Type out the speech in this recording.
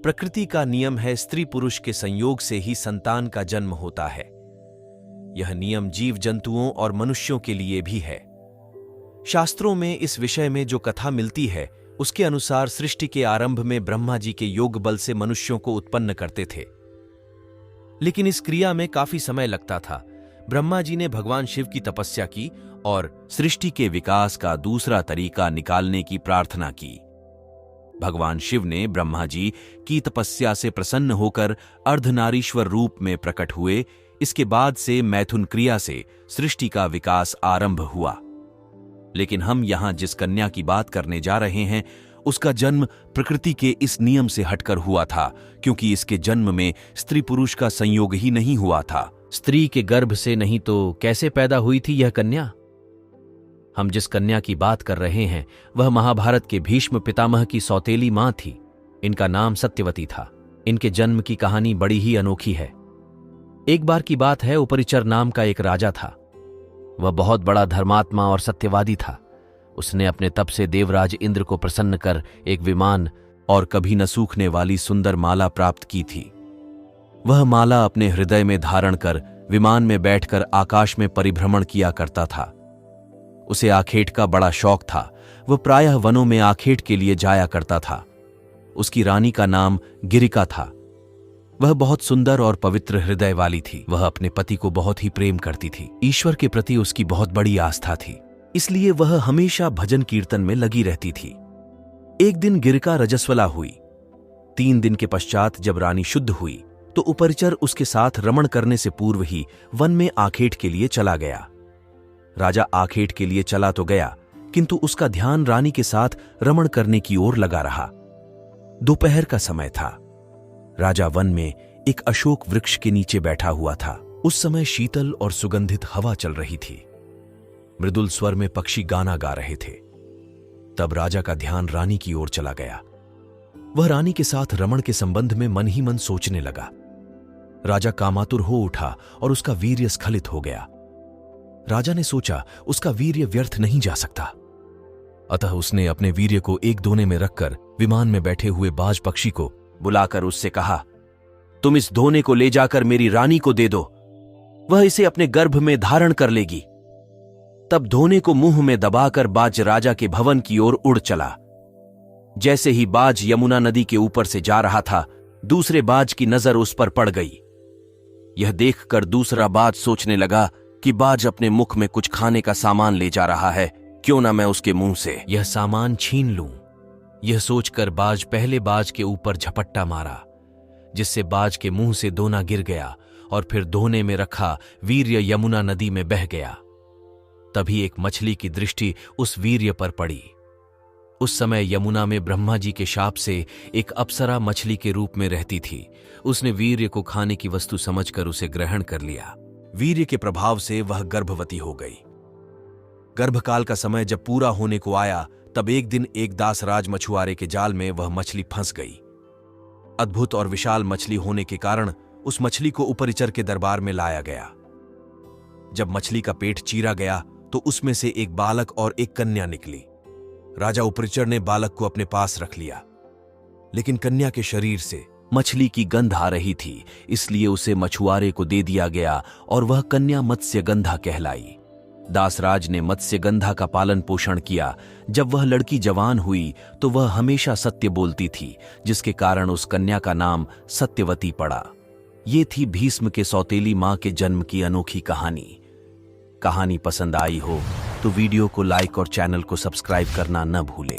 प्रकृति का नियम है, स्त्री पुरुष के संयोग से ही संतान का जन्म होता है। यह नियम जीव जंतुओं और मनुष्यों के लिए भी है। शास्त्रों में इस विषय में जो कथा मिलती है उसके अनुसार सृष्टि के आरंभ में ब्रह्मा जी के योग बल से मनुष्यों को उत्पन्न करते थे, लेकिन इस क्रिया में काफी समय लगता था। ब्रह्मा जी ने भगवान शिव की तपस्या की और सृष्टि के विकास का दूसरा तरीका निकालने की प्रार्थना की। भगवान शिव ने ब्रह्मा जी की तपस्या से प्रसन्न होकर अर्धनारीश्वर रूप में प्रकट हुए। इसके बाद से मैथुन क्रिया से सृष्टि का विकास आरंभ हुआ। लेकिन हम यहां जिस कन्या की बात करने जा रहे हैं उसका जन्म प्रकृति के इस नियम से हटकर हुआ था, क्योंकि इसके जन्म में स्त्री पुरुष का संयोग ही नहीं हुआ था। स्त्री के गर्भ से नहीं तो कैसे पैदा हुई थी यह कन्या? हम जिस कन्या की बात कर रहे हैं वह महाभारत के भीष्म पितामह की सौतेली मां थी। इनका नाम सत्यवती था। इनके जन्म की कहानी बड़ी ही अनोखी है। एक बार की बात है, उपरिचर नाम का एक राजा था। वह बहुत बड़ा धर्मात्मा और सत्यवादी था। उसने अपने तप से देवराज इंद्र को प्रसन्न कर एक विमान और कभी न सूखने वाली सुंदर माला प्राप्त की थी। वह माला अपने हृदय में धारण कर विमान में बैठकर आकाश में परिभ्रमण किया करता था। उसे आखेट का बड़ा शौक था। वह प्रायः वनों में आखेट के लिए जाया करता था। उसकी रानी का नाम गिरिका था। वह बहुत सुंदर और पवित्र हृदय वाली थी। वह अपने पति को बहुत ही प्रेम करती थी। ईश्वर के प्रति उसकी बहुत बड़ी आस्था थी, इसलिए वह हमेशा भजन कीर्तन में लगी रहती थी। एक दिन गिरिका रजस्वला हुई। 3 दिन के पश्चात जब रानी शुद्ध हुई तो उपरिचर उसके साथ रमण करने से पूर्व ही वन में आखेट के लिए चला गया। राजा आखेट के लिए चला तो गया, किंतु उसका ध्यान रानी के साथ रमण करने की ओर लगा रहा। दोपहर का समय था। राजा वन में एक अशोक वृक्ष के नीचे बैठा हुआ था। उस समय शीतल और सुगंधित हवा चल रही थी। मृदुल स्वर में पक्षी गाना गा रहे थे। तब राजा का ध्यान रानी की ओर चला गया। वह रानी के साथ रमण के संबंध में मन ही मन सोचने लगा। राजा कामातुर हो उठा और उसका वीर्य स्खलित हो गया। राजा ने सोचा उसका वीर्य व्यर्थ नहीं जा सकता, अतः उसने अपने वीर्य को एक दोने में रखकर विमान में बैठे हुए बाज पक्षी को बुलाकर उससे कहा, तुम इस दोने को ले जाकर मेरी रानी को दे दो, वह इसे अपने गर्भ में धारण कर लेगी। तब दोने को मुंह में दबाकर बाज राजा के भवन की ओर उड़ चला। जैसे ही बाज यमुना नदी के ऊपर से जा रहा था, दूसरे बाज की नजर उस पर पड़ गई। यह देखकर दूसरा बाज सोचने लगा कि बाज अपने मुख में कुछ खाने का सामान ले जा रहा है, क्यों ना मैं उसके मुंह से यह सामान छीन लूं। यह सोचकर बाज पहले बाज के ऊपर झपट्टा मारा, जिससे बाज के मुंह से दोना गिर गया और फिर दोने में रखा वीर्य यमुना नदी में बह गया। तभी एक मछली की दृष्टि उस वीर्य पर पड़ी। उस समय यमुना में ब्रह्मा जी के शाप से एक अप्सरा मछली के रूप में रहती थी। उसने वीर्य को खाने की वस्तु समझकर उसे ग्रहण कर लिया। वीर्य के प्रभाव से वह गर्भवती हो गई। गर्भकाल का समय जब पूरा होने को आया, तब एक दिन एक दासराज मछुआरे के जाल में वह मछली फंस गई। अद्भुत और विशाल मछली होने के कारण उस मछली को उपरिचर के दरबार में लाया गया। जब मछली का पेट चीरा गया तो उसमें से एक बालक और एक कन्या निकली। राजा उपरिचर ने बालक को अपने पास रख लिया, लेकिन कन्या के शरीर से मछली की गंध आ रही थी, इसलिए उसे मछुआरे को दे दिया गया और वह कन्या मत्स्यगंधा कहलाई। दासराज ने मत्स्यगंधा का पालन पोषण किया। जब वह लड़की जवान हुई तो वह हमेशा सत्य बोलती थी, जिसके कारण उस कन्या का नाम सत्यवती पड़ा। ये थी भीष्म के सौतेली मां के जन्म की अनोखी कहानी। कहानी पसंद आई हो तो वीडियो को लाइक और चैनल को सब्सक्राइब करना न भूले।